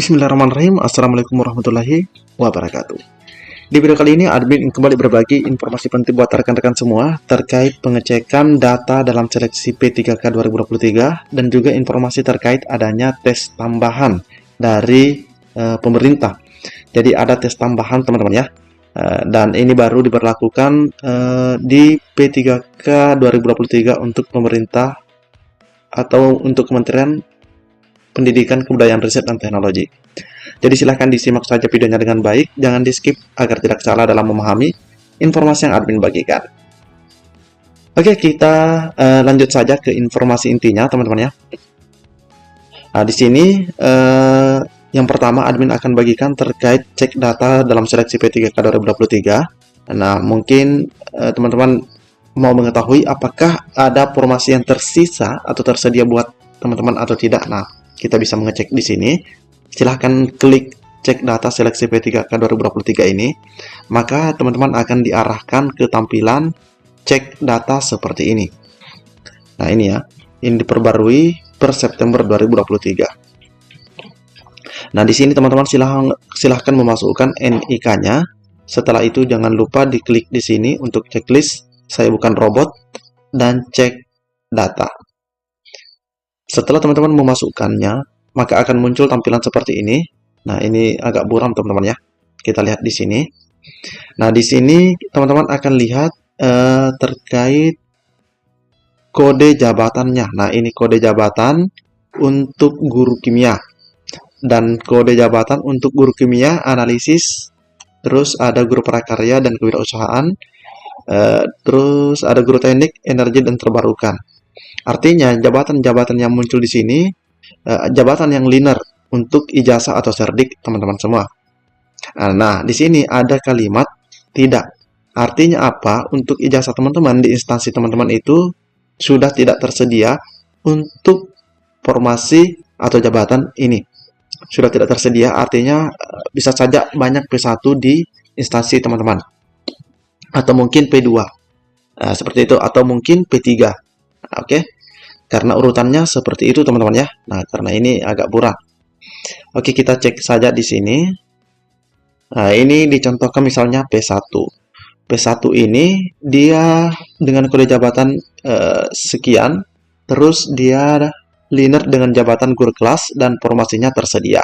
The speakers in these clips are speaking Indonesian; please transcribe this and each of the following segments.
Bismillahirrahmanirrahim. Assalamualaikum warahmatullahi wabarakatuh. Di video kali ini, admin kembali berbagi informasi penting buat rekan-rekan semua terkait pengecekan data dalam seleksi P3K 2023 dan juga informasi terkait adanya tes tambahan dari pemerintah. Jadi ada tes tambahan teman-teman ya. Dan ini baru diberlakukan di P3K 2023 untuk pemerintah atau untuk Kementerian Pendidikan, Kebudayaan, Riset, dan Teknologi. Jadi silahkan disimak saja videonya dengan baik, jangan di skip agar tidak salah dalam memahami informasi yang admin bagikan. Oke, kita lanjut saja ke informasi intinya teman-teman ya. Nah, di sini yang pertama admin akan bagikan terkait cek data dalam seleksi P3K 2023. Nah, mungkin teman-teman mau mengetahui apakah ada formasi yang tersisa atau tersedia buat teman-teman atau tidak. Nah, kita bisa mengecek di sini. Silahkan klik cek data seleksi P3K 2023 ini. Maka teman-teman akan diarahkan ke tampilan cek data seperti ini. Nah, ini ya. Ini diperbarui per September 2023. Nah, di sini teman-teman silahkan memasukkan NIK-nya. Setelah itu jangan lupa diklik di sini untuk checklist Saya Bukan Robot dan cek data. Setelah teman-teman memasukkannya, maka akan muncul tampilan seperti ini. Nah, ini agak buram teman-teman ya. Kita lihat di sini. Nah, di sini teman-teman akan lihat terkait kode jabatannya. Nah, ini kode jabatan untuk guru kimia. Dan kode jabatan untuk guru kimia, analisis, terus ada guru prakarya dan kewirausahaan, terus ada guru teknik, energi, dan terbarukan. Artinya, jabatan-jabatan yang muncul di sini, jabatan yang linear untuk ijazah atau serdik, teman-teman semua. Nah, di sini ada kalimat tidak. Artinya apa? Untuk ijazah teman-teman di instansi teman-teman itu sudah tidak tersedia untuk formasi atau jabatan ini. Sudah tidak tersedia, artinya bisa saja banyak P1 di instansi teman-teman. Atau mungkin P2. Seperti itu. Atau mungkin P3. Oke. Karena urutannya seperti itu teman-teman ya. Nah, karena ini agak buram. Oke, kita cek saja di sini. Nah, ini dicontohkan misalnya P1. P1 ini dia dengan kode jabatan sekian, terus dia linear dengan jabatan guru kelas dan formasinya tersedia.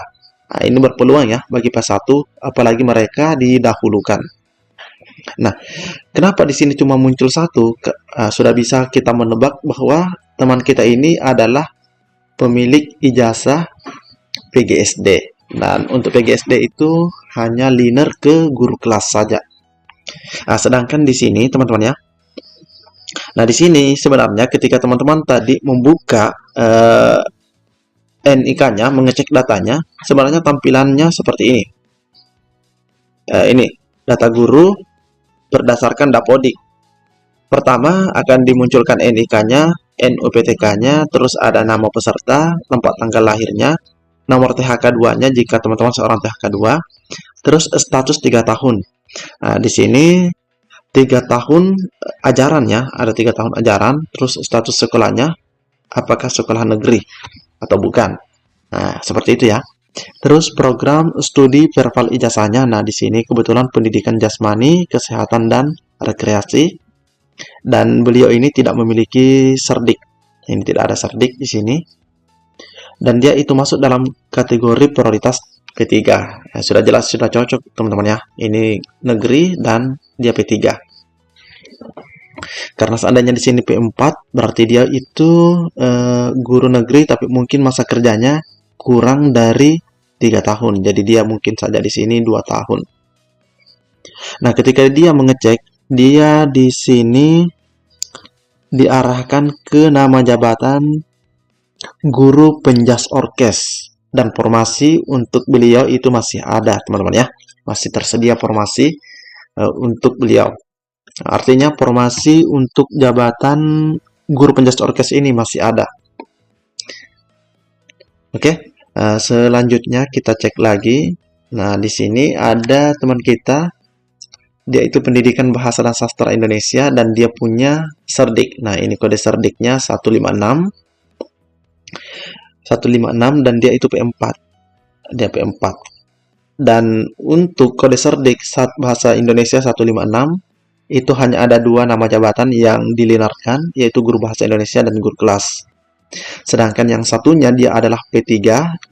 Nah, ini berpeluang ya bagi P1, apalagi mereka didahulukan. Nah, kenapa di sini cuma muncul satu? Sudah bisa kita menebak bahwa teman kita ini adalah pemilik ijazah PGSD. Dan untuk PGSD itu hanya linear ke guru kelas saja. Nah, sedangkan di sini teman-teman ya. Nah, di sini sebenarnya ketika teman-teman tadi membuka NIK-nya, mengecek datanya, sebenarnya tampilannya seperti ini. Ini data guru berdasarkan Dapodik. Pertama akan dimunculkan NIK-nya, NUPTK-nya, terus ada nama peserta, tempat tanggal lahirnya, nomor THK2-nya jika teman-teman seorang THK2, terus status 3 tahun. Nah, di sini 3 tahun ajarannya, ada 3 tahun ajaran, terus status sekolahnya, apakah sekolah negeri atau bukan. Nah, seperti itu ya. Terus program studi verbal ijazahnya. Nah, di sini kebetulan pendidikan jasmani, kesehatan, dan rekreasi. Dan beliau ini tidak memiliki serdik. Ini tidak ada serdik di sini. Dan dia itu masuk dalam kategori prioritas P3. Nah, sudah jelas, sudah cocok teman-teman ya. Ini negeri dan dia P3. Karena seandainya di sini P4, berarti dia itu guru negeri, tapi mungkin masa kerjanya kurang dari 3 tahun. Jadi dia mungkin saja di sini 2 tahun. Nah, ketika dia mengecek, dia di sini diarahkan ke nama jabatan guru penjas orkes. Dan formasi untuk beliau itu masih ada, teman-teman ya. Masih tersedia formasi untuk beliau. Artinya formasi untuk jabatan guru penjas orkes ini masih ada. Oke. Selanjutnya kita cek lagi. Nah, di sini ada teman kita. Dia itu pendidikan bahasa dan sastra Indonesia dan dia punya serdik. Nah, ini kode serdiknya 156. 156 dan dia itu P4. dia P4. Dan untuk kode cerdik bahasa Indonesia 156 itu hanya ada 2 nama jabatan yang dilinerkan, yaitu guru bahasa Indonesia dan guru kelas. Sedangkan yang satunya dia adalah P3,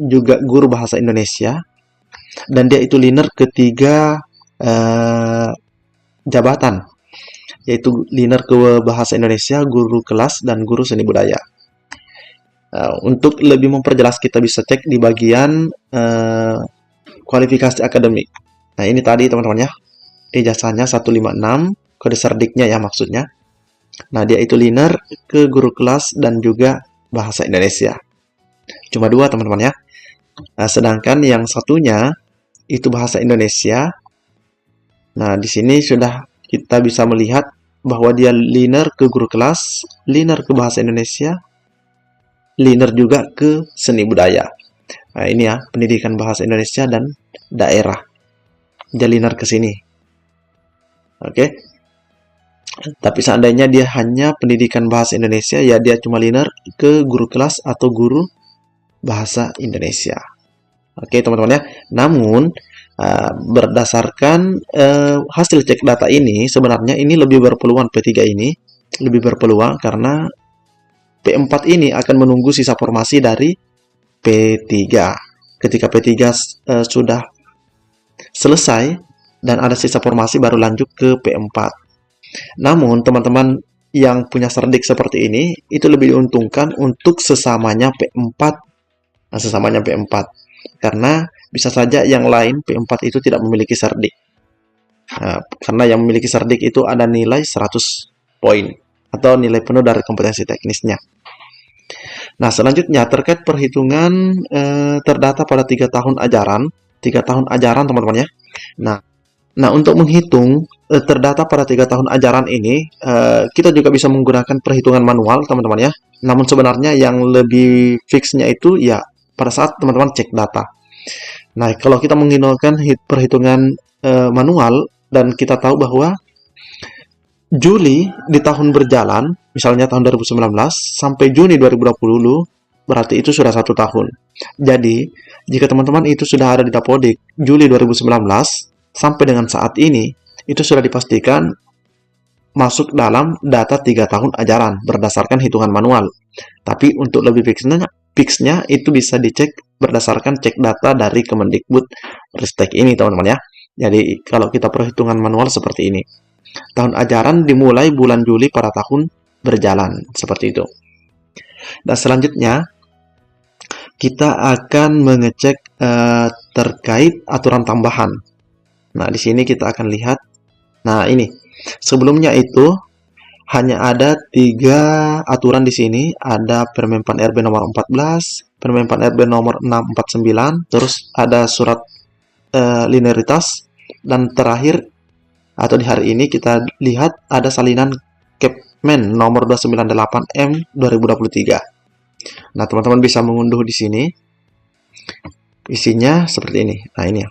juga guru bahasa Indonesia, dan dia itu liner ketiga jabatan, yaitu liner ke bahasa Indonesia, guru kelas, dan guru seni budaya. Untuk lebih memperjelas kita bisa cek di bagian kualifikasi akademik. Nah, ini tadi teman-teman ya, ijazahnya 156, kode cerdiknya ya maksudnya. Nah, dia itu liner ke guru kelas dan juga bahasa Indonesia. Cuma 2 teman-teman ya. Nah, sedangkan yang satunya itu bahasa Indonesia. Nah, di sini sudah kita bisa melihat bahwa dia liner ke guru kelas, liner ke bahasa Indonesia, liner juga ke seni budaya. Nah, ini ya, pendidikan bahasa Indonesia dan daerah. Dia liner ke sini. Oke. Tapi seandainya dia hanya pendidikan bahasa Indonesia, ya dia cuma liner ke guru kelas atau guru bahasa Indonesia. Oke, teman-teman ya. Namun, berdasarkan hasil cek data ini, sebenarnya ini lebih berpeluang P3 ini, lebih berpeluang karena P4 ini akan menunggu sisa formasi dari P3. Ketika P3 sudah selesai dan ada sisa formasi, baru lanjut ke P4. Namun, teman-teman yang punya cerdik seperti ini, itu lebih diuntungkan untuk sesamanya P4. Nah, sesamanya P4. Karena bisa saja yang lain P4 itu tidak memiliki cerdik. Nah, karena yang memiliki cerdik itu ada nilai 100 poin. Atau nilai penuh dari kompetensi teknisnya. Nah, selanjutnya terkait perhitungan terdata pada 3 tahun ajaran. 3 tahun ajaran, teman-teman ya. Nah, untuk menghitung terdata pada 3 tahun ajaran ini, kita juga bisa menggunakan perhitungan manual, teman-teman ya. Namun sebenarnya yang lebih fixnya itu ya pada saat teman-teman cek data. Nah, kalau kita menggunakan perhitungan manual dan kita tahu bahwa Juli di tahun berjalan, misalnya tahun 2019 sampai Juni 2020, berarti itu sudah 1 tahun. Jadi, jika teman-teman itu sudah ada di Dapodik Juli 2019 sampai dengan saat ini, itu sudah dipastikan masuk dalam data 3 tahun ajaran berdasarkan hitungan manual. Tapi untuk lebih fixnya itu bisa dicek berdasarkan cek data dari Kemendikbud Ristek ini, teman-teman ya. Jadi, kalau kita perhitungan manual seperti ini. Tahun ajaran dimulai bulan Juli pada tahun berjalan, seperti itu. Dan selanjutnya, kita akan mengecek terkait aturan tambahan. Nah, di sini kita akan lihat. Nah, ini. Sebelumnya itu hanya ada 3 aturan di sini. Ada Permen Pan RB nomor 14, Permen Pan RB nomor 649, terus ada surat linearitas, dan terakhir atau di hari ini kita lihat ada salinan Kepmen nomor 298M 2023. Nah, teman-teman bisa mengunduh di sini. Isinya seperti ini. Nah, ini ya.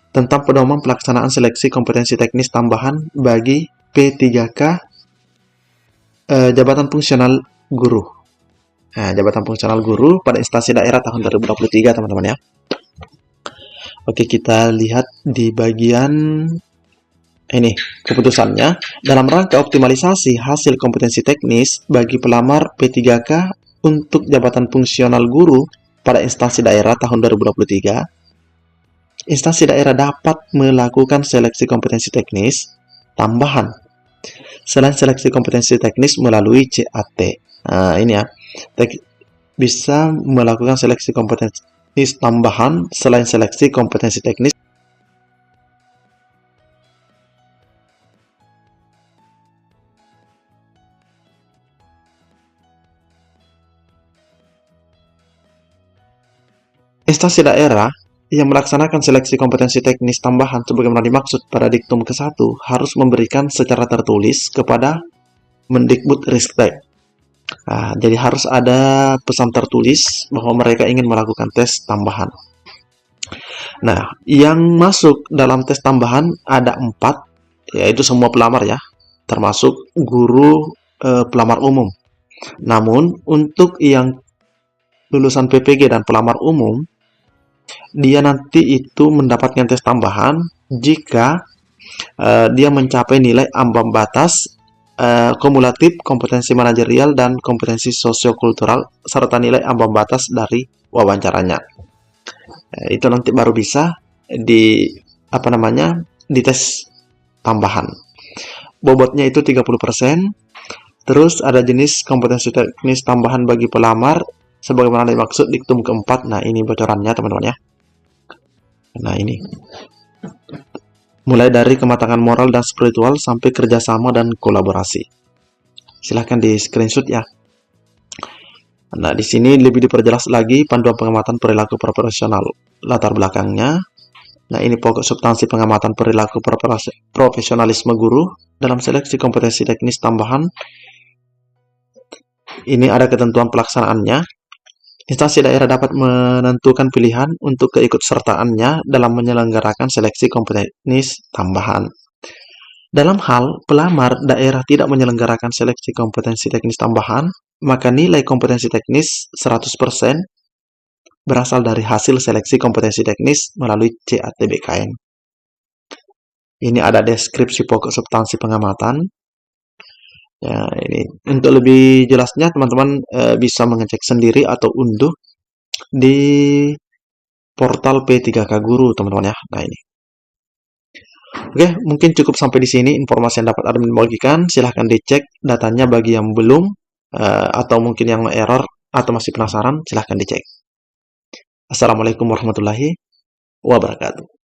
Tentang pedoman pelaksanaan seleksi kompetensi teknis tambahan bagi P3K jabatan fungsional guru. Nah, jabatan fungsional guru pada instansi daerah tahun 2023, teman-teman ya. Oke, kita lihat di bagian ini keputusannya. Dalam rangka optimalisasi hasil kompetensi teknis bagi pelamar P3K untuk jabatan fungsional guru pada instansi daerah tahun 2023, instansi daerah dapat melakukan seleksi kompetensi teknis tambahan selain seleksi kompetensi teknis melalui CAT. Nah, ini ya, bisa melakukan seleksi kompetensi tambahan selain seleksi kompetensi teknis. Instansi daerah yang melaksanakan seleksi kompetensi teknis tambahan sebagaimana dimaksud pada diktum ke-1 harus memberikan secara tertulis kepada Mendikbud Ristek. Nah, jadi harus ada pesan tertulis bahwa mereka ingin melakukan tes tambahan. Nah, yang masuk dalam tes tambahan ada 4, yaitu semua pelamar ya, termasuk guru pelamar umum. Namun, untuk yang lulusan PPG dan pelamar umum, Dia nanti itu mendapatkan tes tambahan jika dia mencapai nilai ambang batas kumulatif kompetensi manajerial dan kompetensi sosiokultural serta nilai ambang batas dari wawancaranya. Itu nanti baru bisa di dites tambahan. Bobotnya itu 30%. Terus ada jenis kompetensi teknis tambahan bagi pelamar sebagaimana dimaksud diktum keempat. Nah, ini bocorannya teman-teman ya. Nah, ini mulai dari kematangan moral dan spiritual sampai kerjasama dan kolaborasi. Silahkan di screenshot ya. Nah, di sini lebih diperjelas lagi panduan pengamatan perilaku profesional latar belakangnya. Nah, ini pokok substansi pengamatan perilaku profesionalisme guru dalam seleksi kompetensi teknis tambahan. Ini ada ketentuan pelaksanaannya. Instansi daerah dapat menentukan pilihan untuk keikutsertaannya dalam menyelenggarakan seleksi kompetensi tambahan. Dalam hal pelamar daerah tidak menyelenggarakan seleksi kompetensi teknis tambahan, maka nilai kompetensi teknis 100% berasal dari hasil seleksi kompetensi teknis melalui CATBKN. Ini ada deskripsi pokok substansi pengamatan. Ya, ini untuk lebih jelasnya teman-teman bisa mengecek sendiri atau unduh di portal P3K Guru, teman-teman ya. Nah, ini. Oke, mungkin cukup sampai di sini informasi yang dapat admin bagikan. Silahkan dicek datanya bagi yang belum atau mungkin yang error atau masih penasaran, silahkan dicek. Assalamualaikum warahmatullahi wabarakatuh.